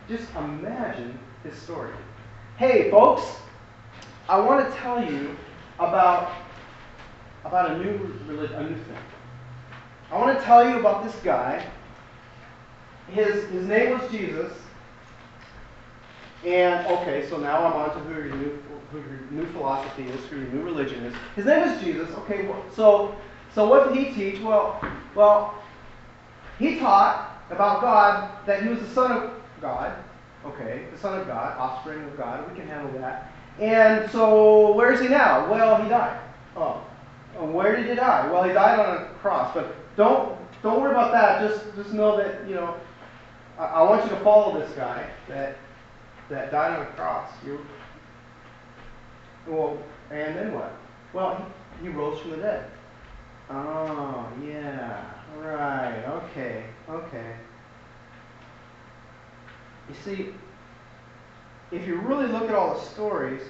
Just imagine his story. Hey, folks, I want to tell you about a new religion, a new thing. I want to tell you about this guy. His name was Jesus. And okay, so now I'm on to who your new philosophy is, who your new religion is. His name is Jesus. Okay, so what did he teach? Well, he taught about God, that he was the Son of God. Okay, the Son of God, offspring of God. We can handle that. And so where is he now? Well, he died. Oh, where did he die? Well, he died on a cross. But don't worry about that. Just know that I want you to follow this guy that died on a cross. And then what? Well, he rose from the dead. Oh, yeah, right, okay. You see, if you really look at all the stories,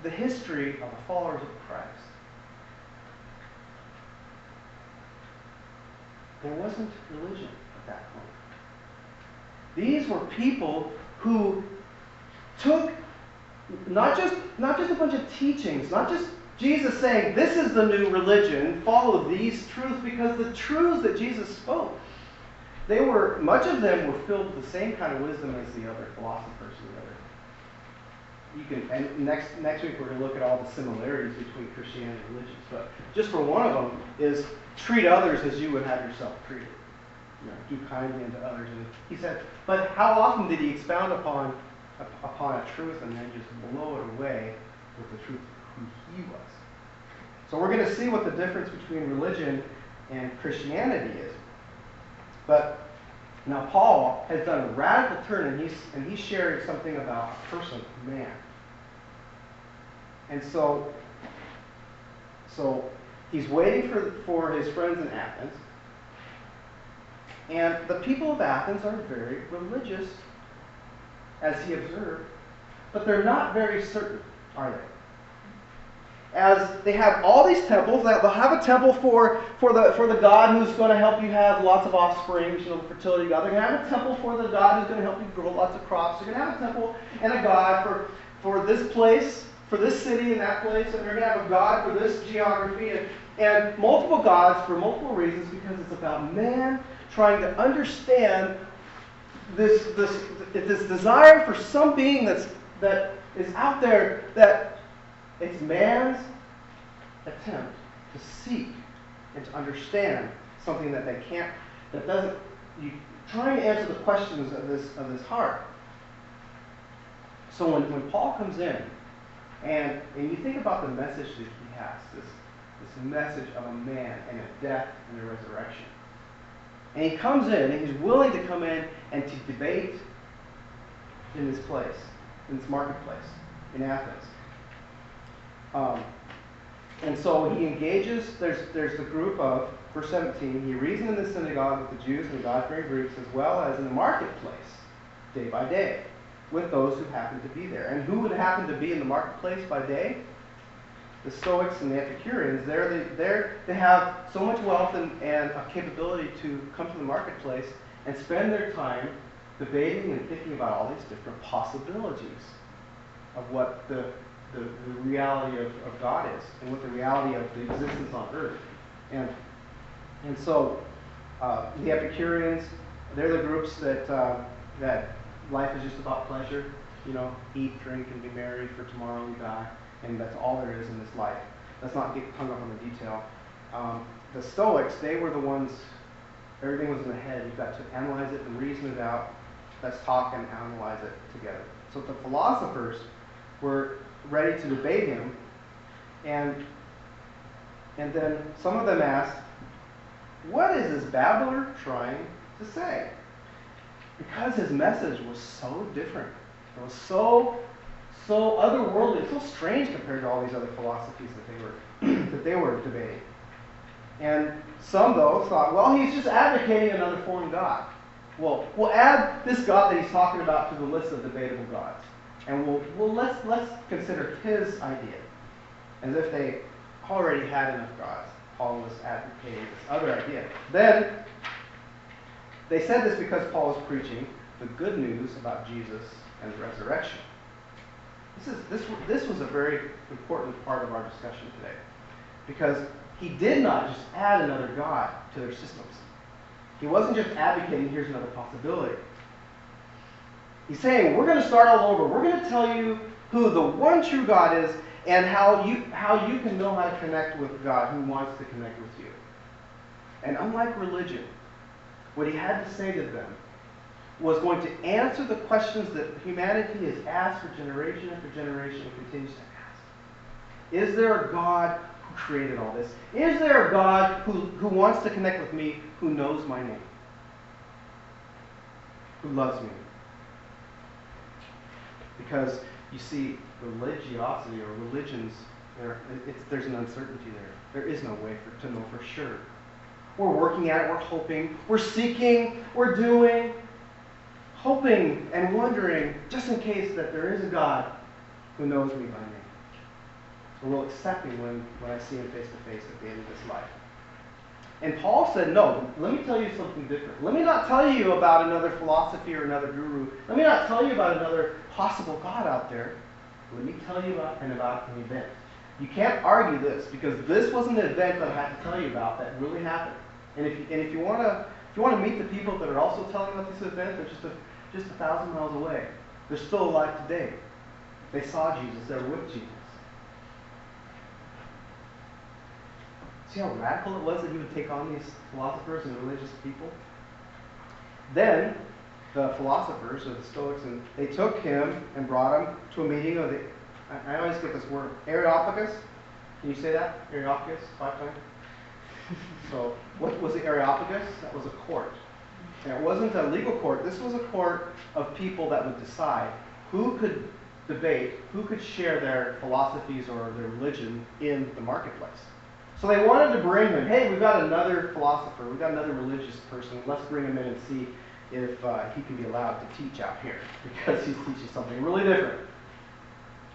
the history of the followers of Christ, there wasn't religion at that point. These were people who took not just a bunch of teachings, not just Jesus saying, this is the new religion, follow these truths, because the truths that Jesus spoke, much of them were filled with the same kind of wisdom as the other philosophers and next week we're going to look at all the similarities between Christianity and religions, but just for one of them is treat others as you would have yourself treated. Do kindly unto others. And he said, but how often did he expound upon a truth and then just blow it away with the truth of who he was? So we're going to see what the difference between religion and Christianity is. But now Paul has done a radical turn, and he's sharing something about a person, man. And so he's waiting for his friends in Athens. And the people of Athens are very religious, as he observed, but they're not very certain, are they? As they have all these temples, they'll have a temple for the God who's going to help you have lots of offspring, the fertility God. They're going to have a temple for the God who's going to help you grow lots of crops. They're going to have a temple and a God for this place, for this city and that place, and they're going to have a God for this geography, and multiple gods for multiple reasons, because it's about man trying to understand this desire for some being that is out there, that it's man's attempt to seek and to understand something that they can't, trying to answer the questions of this heart. So when Paul comes in, and you think about the message that he has, this message of a man and a death and a resurrection. And he comes in, and he's willing to come in and to debate in this place, in this marketplace, in Athens. And so he engages, there's the group of, verse 17, he reasoned in the synagogue with the Jews and the God-fearing Greeks, as well as in the marketplace, day by day, with those who happened to be there. And who would happen to be in the marketplace by day? The Stoics and the Epicureans. They have so much wealth and a capability to come to the marketplace and spend their time debating and thinking about all these different possibilities of what the reality of God is, and what the reality of the existence on earth. And so the Epicureans, they're the groups that life is just about pleasure. Eat, drink, and be merry, for tomorrow we die. And that's all there is in this life. Let's not get hung up on the detail. The Stoics, they were the ones, everything was in the head. You've got to analyze it and reason it out. Let's talk and analyze it together. So the philosophers were ready to debate him. And then some of them asked, what is this babbler trying to say? Because his message was so different. It was so otherworldly, so strange compared to all these other philosophies that they were debating. And some, though, thought, well, he's just advocating another foreign god. Well, we'll add this god that he's talking about to the list of debatable gods, and let's consider his idea, as if they already had enough gods. Paul was advocating this other idea. Then They said this because Paul was preaching the good news about Jesus and the resurrection. This was a very important part of our discussion today, because he did not just add another God to their systems. He wasn't just advocating, here's another possibility. He's saying, we're going to start all over. We're going to tell you who the one true God is and how you can know how to connect with God who wants to connect with you. And unlike religion, what he had to say to them was going to answer the questions that humanity has asked for generation after generation and continues to ask. Is there a God who created all this? Is there a God who wants to connect with me, who knows my name, who loves me? Because, you see, religiosity or religions, there's an uncertainty there. There is no way to know for sure. We're working at it, we're hoping, we're seeking, we're doing, hoping and wondering, just in case that there is a God who knows me by name. And we'll accept him when I see him face to face at the end of this life. And Paul said, no, let me tell you something different. Let me not tell you about another philosophy or another guru. Let me not tell you about another possible God out there. Let me tell you about an event. You can't argue this, because this was an event that I had to tell you about that really happened. And if you want to meet the people that are also telling about this event, they're just 1,000 miles away. They're still alive today. They saw Jesus. They're with Jesus. See how radical it was that he would take on these philosophers and religious people? Then the philosophers, or the Stoics, and they took him and brought him to a meeting of the, I always get this word, Areopagus. Can you say that? Areopagus, 5 times? So, what was the Areopagus? That was a court. And it wasn't a legal court. This was a court of people that would decide who could debate, who could share their philosophies or their religion in the marketplace. So they wanted to bring him. Hey, we've got another philosopher. We've got another religious person. Let's bring him in and see if he can be allowed to teach out here, because he's teaching something really different.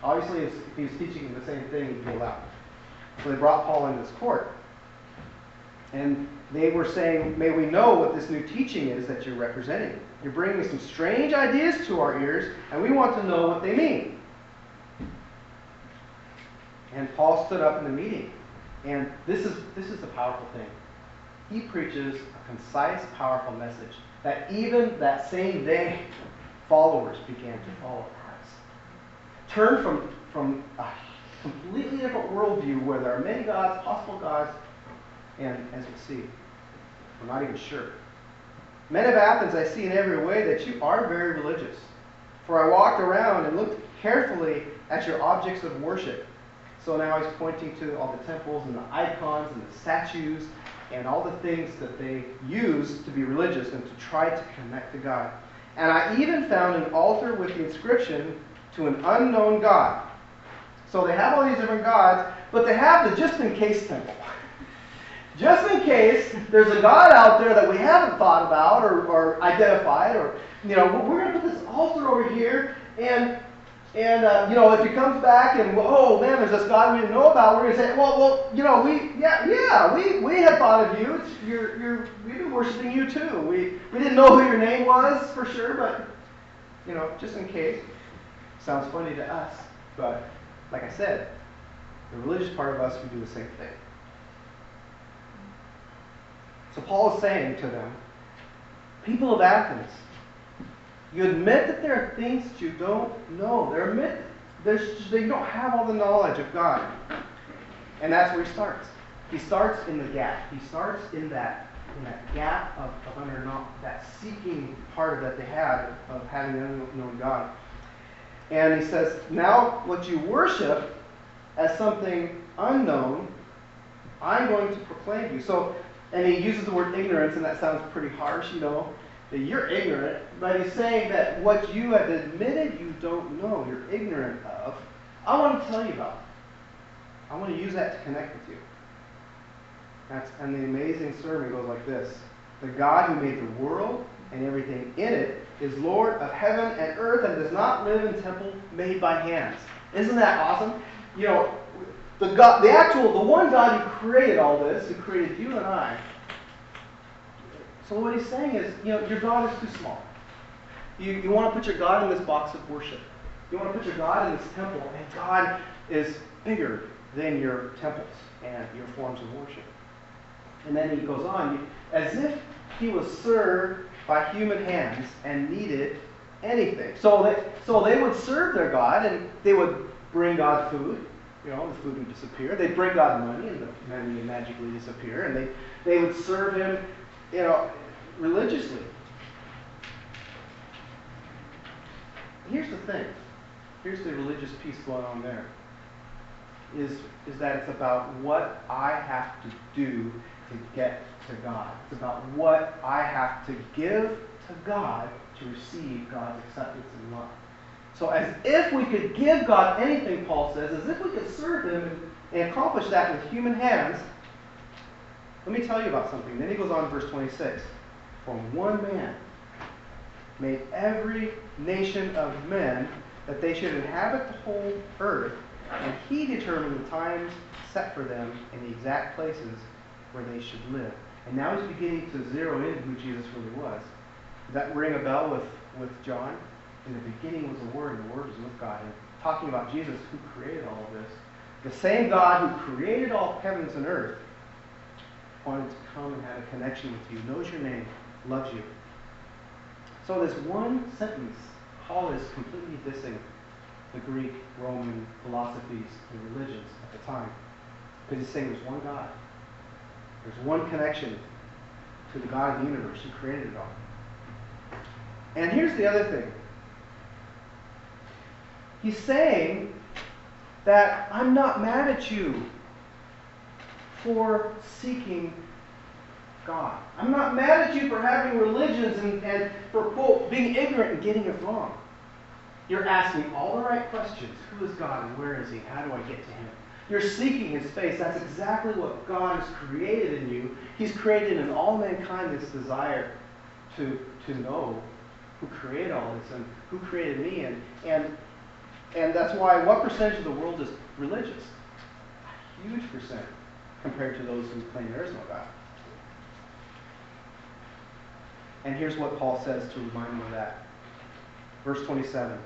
Obviously, if he was teaching the same thing, he'd be allowed. So they brought Paul into this court. And they were saying, may we know what this new teaching is that you're representing. You're bringing some strange ideas to our ears, and we want to know what they mean. And Paul stood up in the meeting. And this is the powerful thing. He preaches a concise, powerful message that even that same day, followers began to follow Christ. Turn from a completely different worldview where there are many gods, possible gods, and as we'll see, we're not even sure. Men of Athens, I see in every way that you are very religious. For I walked around and looked carefully at your objects of worship. So now he's pointing to all the temples and the icons and the statues and all the things that they use to be religious and to try to connect to God. And I even found an altar with the inscription, to an unknown God. So they have all these different gods, but they have the just-in-case temple. Just in case there's a God out there that we haven't thought about or identified, or, we're going to put this altar over here, and if he comes back and, oh man, there's this God we didn't know about, we're going to say, we had thought of you. We've been worshiping you too. We didn't know who your name was for sure, but, just in case. Sounds funny to us, but like I said, the religious part of us would do the same thing. So Paul is saying to them, people of Athens, you admit that there are things that you don't know. They don't have all the knowledge of God. And that's where he starts. He starts in the gap. He starts in that gap of that seeking part that they had of having an unknown God. And he says, now what you worship as something unknown, I'm going to proclaim you. So, and he uses the word ignorance, and that sounds pretty harsh, that you're ignorant, but he's saying that what you have admitted you don't know, you're ignorant of, I want to tell you about. I want to use that to connect with you. And the amazing sermon goes like this. The God who made the world and everything in it is Lord of heaven and earth and does not live in temple made by hands. Isn't that awesome? The one God who created all this, who created you and I, So what he's saying is, your God is too small. You want to put your God in this box of worship. You want to put your God in this temple, and God is bigger than your temples and your forms of worship. And then he goes on, as if he was served by human hands and needed anything. So they would serve their God, and they would bring God food. The food would disappear. They'd bring God money, and the money would magically disappear. And they would serve him, religiously. Here's the thing. Here's the religious piece going on there. Is that it's about what I have to do to get to God. It's about what I have to give to God to receive God's acceptance and love. So as if we could give God anything, Paul says, as if we could serve him and accomplish that with human hands. Let me tell you about something. Then he goes on to verse 26. For one man made every nation of men that they should inhabit the whole earth, and he determined the times set for them and the exact places where they should live. And now he's beginning to zero in who Jesus really was. Does that ring a bell with John? In the beginning was the Word, and the Word was with God. And talking about Jesus, who created all of this. The same God who created all heavens and earth wanted to come and have a connection with you, knows your name, loves you. So this one sentence, Paul is completely dissing the Greek, Roman philosophies and religions at the time. Because he's saying there's one God. There's one connection to the God of the universe who created it all. And here's the other thing. He's saying that I'm not mad at you for seeking God. I'm not mad at you for having religions and for, quote, being ignorant and getting it wrong. You're asking all the right questions. Who is God and where is he? How do I get to him? You're seeking his face. That's exactly what God has created in you. He's created in all mankind this desire to know who created all this and who created me. And that's why, what percentage of the world is religious? A huge percent compared to those who claim there is no God. And here's what Paul says to remind them of that. Verse 27.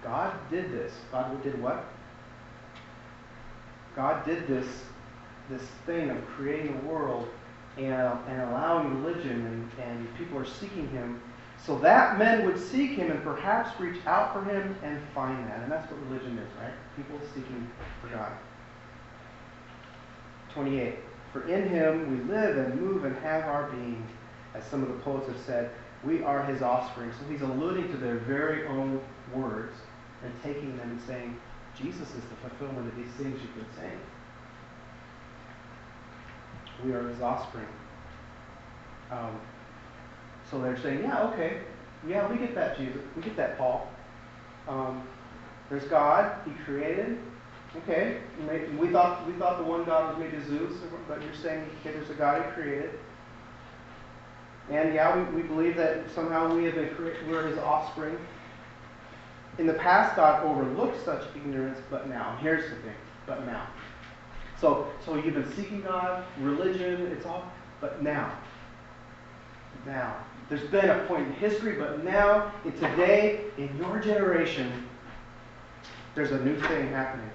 God did this. God did what? God did this thing of creating the world and allowing religion, and people are seeking him, so that men would seek him and perhaps reach out for him and find that. And that's what religion is, right? People seeking for God. 28. For in him we live and move and have our being. As some of the poets have said, we are his offspring. So he's alluding to their very own words and taking them and saying, Jesus is the fulfillment of these things you've been saying. We are his offspring. So they're saying, yeah, okay. Yeah, we get that, Jesus. We get that, Paul. There's God. He created. Okay. We thought the one God was maybe Zeus, but you're saying, okay, there's a God who created. And yeah, we believe that somehow we have been we're his offspring. In the past, God overlooked such ignorance, but now. Here's the thing, but now. So you've been seeking God, religion, it's all, but now. Now. There's been a point in history, but now, in today, in your generation, there's a new thing happening.